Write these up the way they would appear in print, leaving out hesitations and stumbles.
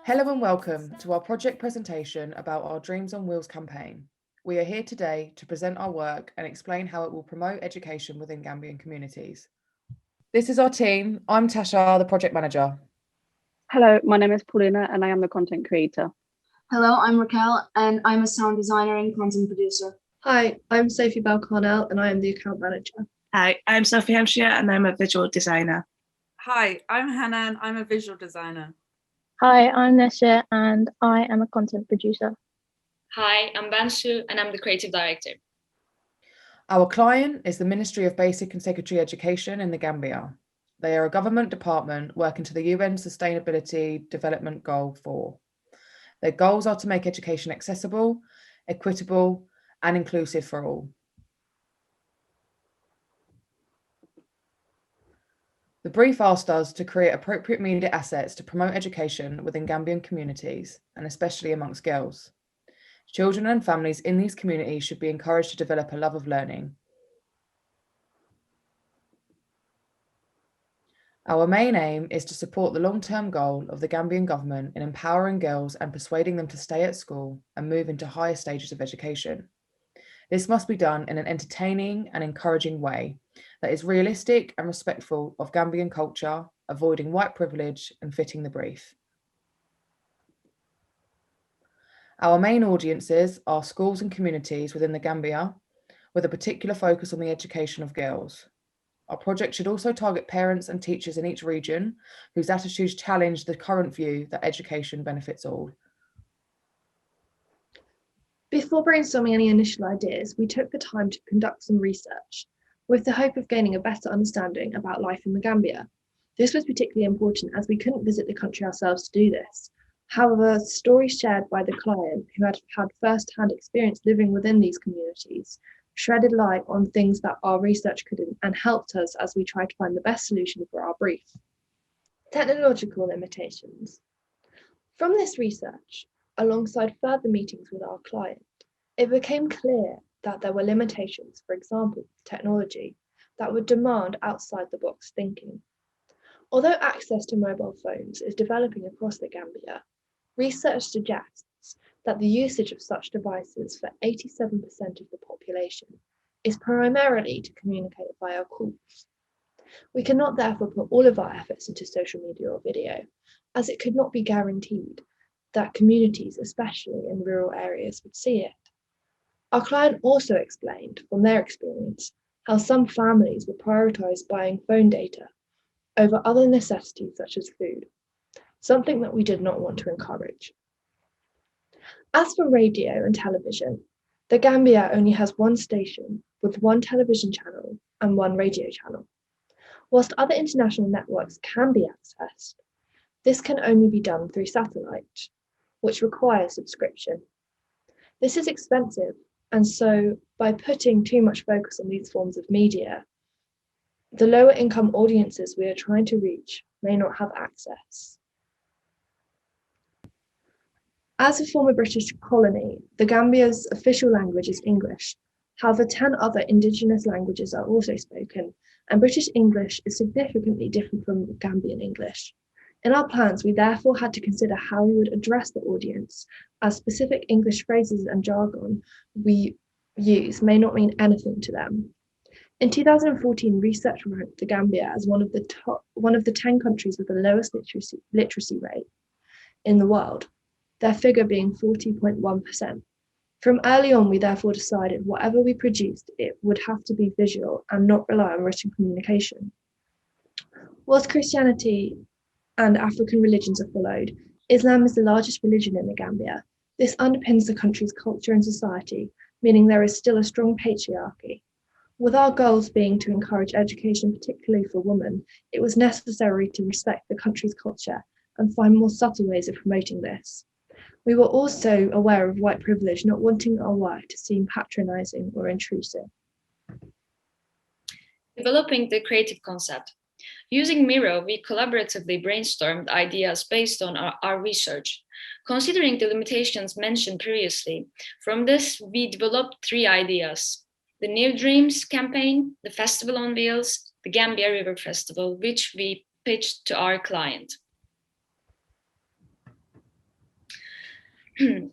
Hello and welcome to our project presentation about our Dreams on Wheels campaign. We are here today to present our work and explain how it will promote education within Gambian communities. This is our team. I'm Tasha, the project manager. Hello, my name is Paulina and I am the content creator. Hello, I'm Raquel and I'm a sound designer and content producer. Hi, I'm Sophie-Belle and I am the account manager. Hi, I'm Sophie Hampshire and I'm a visual designer. Hi, I'm Hannah and I'm a visual designer. Hi, I'm Nesha and I am a content producer. Hi, I'm Bansu and I'm the creative director. Our client is the Ministry of Basic and Secondary Education in the Gambia. They are a government department working to the UN Sustainability Development Goal 4. Their goals are to make education accessible, equitable, and inclusive for all. The brief asked us to create appropriate media assets to promote education within Gambian communities, and especially amongst girls. Children and families in these communities should be encouraged to develop a love of learning. Our main aim is to support the long-term goal of the Gambian government in empowering girls and persuading them to stay at school and move into higher stages of education. This must be done in an entertaining and encouraging way that is realistic and respectful of Gambian culture, avoiding white privilege and fitting the brief. Our main audiences are schools and communities within the Gambia, with a particular focus on the education of girls. Our project should also target parents and teachers in each region whose attitudes challenge the current view that education benefits all. Before brainstorming any initial ideas, we took the time to conduct some research with the hope of gaining a better understanding about life in the Gambia. This was particularly important as we couldn't visit the country ourselves to do this. However, stories shared by the client who had had first-hand experience living within these communities shedded light on things that our research couldn't and helped us as we tried to find the best solution for our brief. Technological limitations. From this research, alongside further meetings with our client, it became clear that there were limitations, for example, technology, that would demand outside-the-box thinking. Although access to mobile phones is developing across the Gambia, research suggests that the usage of such devices for 87% of the population is primarily to communicate via calls. We cannot therefore put all of our efforts into social media or video, as it could not be guaranteed that communities, especially in rural areas, would see it. Our client also explained from their experience how some families would prioritise buying phone data over other necessities such as food, something that we did not want to encourage. As for radio and television, the Gambia only has one station with one television channel and one radio channel. Whilst other international networks can be accessed, this can only be done through satellite, which requires subscription. This is expensive, and so by putting too much focus on these forms of media, the lower income audiences we are trying to reach may not have access. As a former British colony, the Gambia's official language is English. However, 10 other indigenous languages are also spoken, and British English is significantly different from Gambian English. In our plans, we therefore had to consider how we would address the audience, as specific English phrases and jargon we use may not mean anything to them. In 2014, research ranked the Gambia as one of the 10 countries with the lowest literacy rate in the world, their figure being 40.1%. From early on, we therefore decided whatever we produced, it would have to be visual and not rely on written communication. Whilst Christianity and African religions are followed, Islam is the largest religion in the Gambia. This underpins the country's culture and society, meaning there is still a strong patriarchy. With our goals being to encourage education, particularly for women, it was necessary to respect the country's culture and find more subtle ways of promoting this. We were also aware of white privilege, not wanting our work to seem patronising or intrusive. Developing the creative concept. Using Miro, we collaboratively brainstormed ideas based on our research. Considering the limitations mentioned previously, from this, we developed 3 ideas: the New Dreams campaign, the Festival on Wheels, the Gambia River Festival, which we pitched to our client.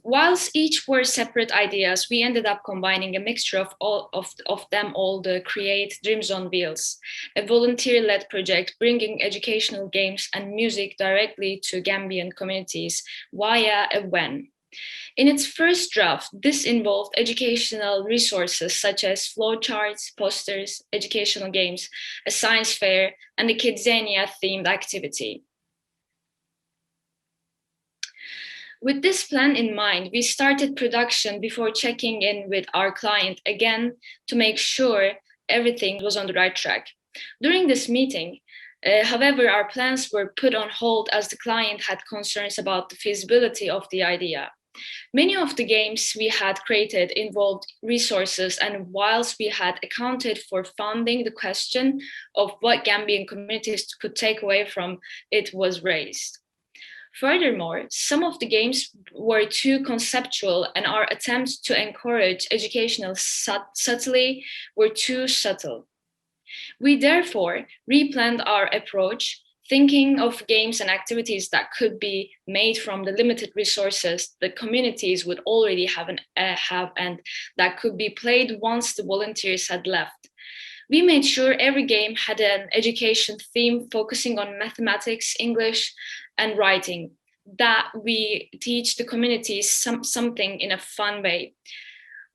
Whilst each were separate ideas, we ended up combining a mixture of all of them all to create Dreams on Wheels, a volunteer-led project bringing educational games and music directly to Gambian communities via a WAN. In its first draft, this involved educational resources such as flowcharts, posters, educational games, a science fair, and a Kidzania-themed activity. With this plan in mind, we started production before checking in with our client again to make sure everything was on the right track. During this meeting, however, our plans were put on hold as the client had concerns about the feasibility of the idea. Many of the games we had created involved resources, and whilst we had accounted for funding, the question of what Gambian communities could take away from it was raised. Furthermore, some of the games were too conceptual, and our attempts to encourage educational subtlety were too subtle. We therefore replanned our approach, thinking of games and activities that could be made from the limited resources the communities would already have and that could be played once the volunteers had left. We made sure every game had an education theme focusing on mathematics, English, and writing, that we teach the communities something in a fun way.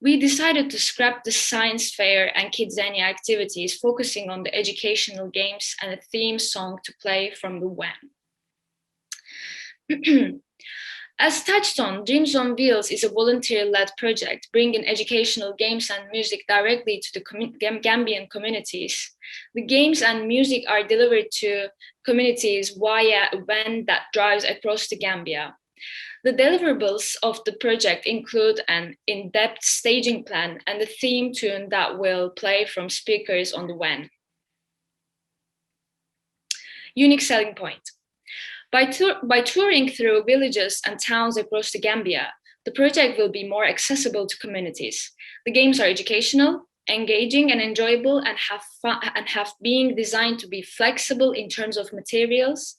We decided to scrap the science fair and Kidzania activities, focusing on the educational games and a theme song to play from the WAN. As touched on, Dreams on Wheels is a volunteer-led project bringing educational games and music directly to the Gambian communities. The games and music are delivered to communities via a van that drives across the Gambia. The deliverables of the project include an in-depth staging plan and a theme tune that will play from speakers on the van. Unique selling point. By touring through villages and towns across the Gambia, the project will be more accessible to communities. The games are educational, engaging, and enjoyable, and have been designed to be flexible in terms of materials,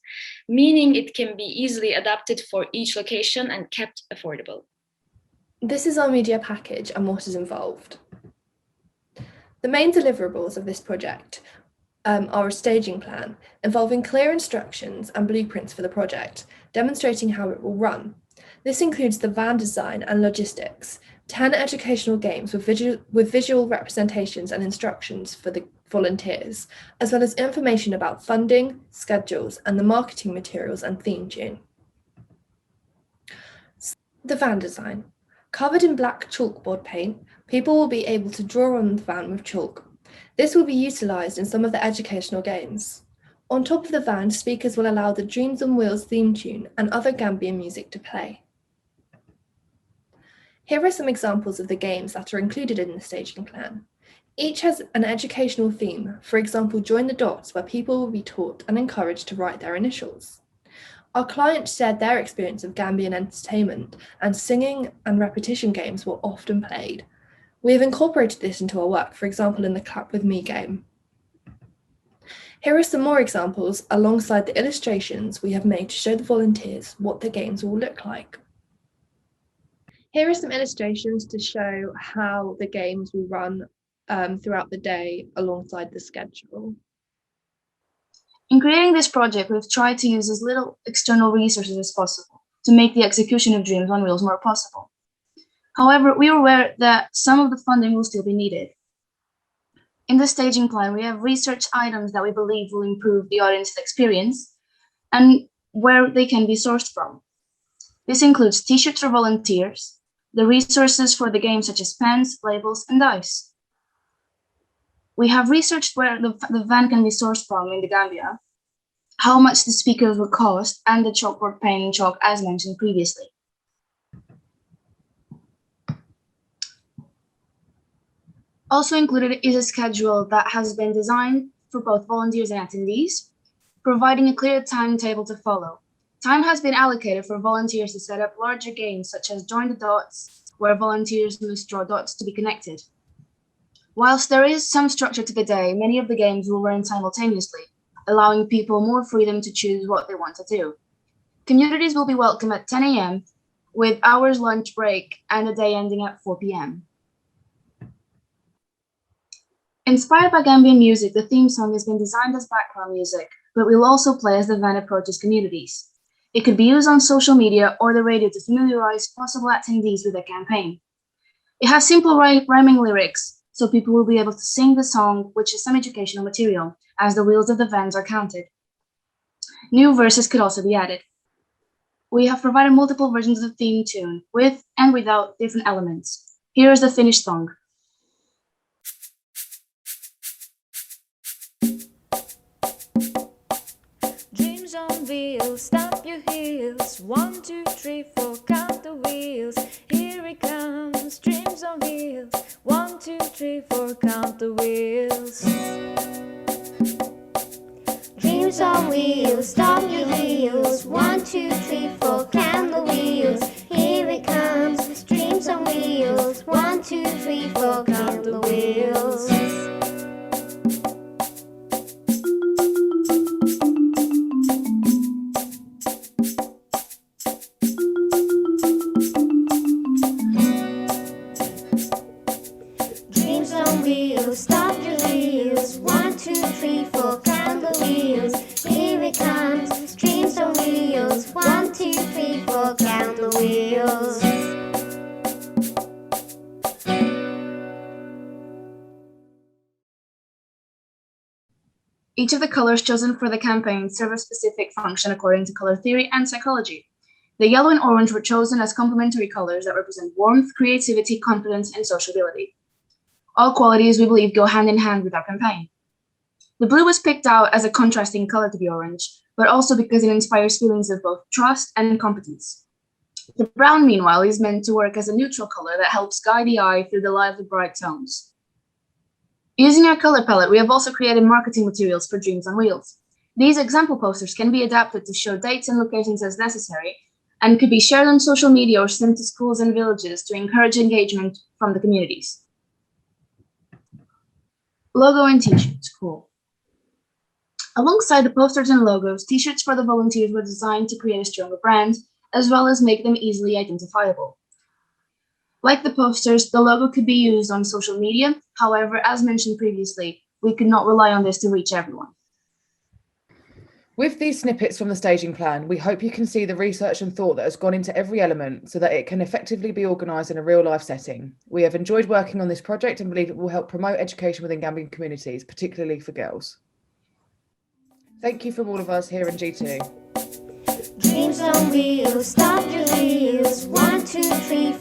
meaning it can be easily adapted for each location and kept affordable. This is our media package and what is involved. The main deliverables of this project are a staging plan involving clear instructions and blueprints for the project, demonstrating how it will run. This includes the van design and logistics, 10 educational games with visual representations and instructions for the volunteers, as well as information about funding, schedules, and the marketing materials and theme tune. The van design. Covered in black chalkboard paint, people will be able to draw on the van with chalk. This will be utilised in some of the educational games. On top of the van, speakers will allow the Dreams on Wheels theme tune and other Gambian music to play. Here are some examples of the games that are included in the staging plan. Each has an educational theme, for example, Join the Dots, where people will be taught and encouraged to write their initials. Our clients shared their experience of Gambian entertainment, and singing and repetition games were often played. We have incorporated this into our work, for example, in the Clap With Me game. Here are some more examples alongside the illustrations we have made to show the volunteers what the games will look like. Here are some illustrations to show how the games will run throughout the day alongside the schedule. In creating this project, we've tried to use as little external resources as possible to make the execution of Dreams on Wheels more possible. However, we are aware that some of the funding will still be needed. In the staging plan, we have research items that we believe will improve the audience's experience and where they can be sourced from. This includes t-shirts for volunteers, the resources for the game such as pens, labels, and dice. We have researched where the van can be sourced from in the Gambia, how much the speakers will cost, and the chalkboard paint and chalk as mentioned previously. Also included is a schedule that has been designed for both volunteers and attendees, providing a clear timetable to follow. Time has been allocated for volunteers to set up larger games such as Join the Dots, where volunteers must draw dots to be connected. Whilst there is some structure to the day, many of the games will run simultaneously, allowing people more freedom to choose what they want to do. Communities will be welcome at 10 a.m. with hours lunch break and a day ending at 4 p.m. Inspired by Gambian music, the theme song has been designed as background music, but will also play as the van approaches communities. It could be used on social media or the radio to familiarize possible attendees with the campaign. It has simple rhyming lyrics, so people will be able to sing the song, which is some educational material, as the wheels of the vans are counted. New verses could also be added. We have provided multiple versions of the theme tune, with and without different elements. Here is the finished song. Dreams on wheels, stamp your heels. 1, 2, 3, 4, count the wheels. Here it comes. Dreams on wheels. 1, 2, 3, 4, count the wheels. Dreams on wheels, stamp your heels. 1, 2, 3, 4, count the wheels. Here it comes. Dreams on wheels. 1, 2, 3, 4, count the wheels. Dreams on wheels, stop your wheels. 1, 2, 3, 4, count the wheels. Here it comes. Dreams on wheels. 1, 2, 3, 4, count the wheels. Each of the colors chosen for the campaign serve a specific function according to color theory and psychology. The yellow and orange were chosen as complementary colors that represent warmth, creativity, confidence, and sociability. All qualities we believe go hand in hand with our campaign. The blue was picked out as a contrasting color to the orange, but also because it inspires feelings of both trust and competence. The brown, meanwhile, is meant to work as a neutral color that helps guide the eye through the lively bright tones. Using our color palette, we have also created marketing materials for Dreams on Wheels. These example posters can be adapted to show dates and locations as necessary, and could be shared on social media or sent to schools and villages to encourage engagement from the communities. Logo and t-shirts, cool. Alongside the posters and logos, t-shirts for the volunteers were designed to create a stronger brand, as well as make them easily identifiable. Like the posters, the logo could be used on social media. However, as mentioned previously, we could not rely on this to reach everyone. With these snippets from the staging plan, we hope you can see the research and thought that has gone into every element so that it can effectively be organised in a real-life setting. We have enjoyed working on this project and believe it will help promote education within Gambian communities, particularly for girls. Thank you from all of us here in G2. Dreams on wheels, stop your wheels. 1, 2, 3,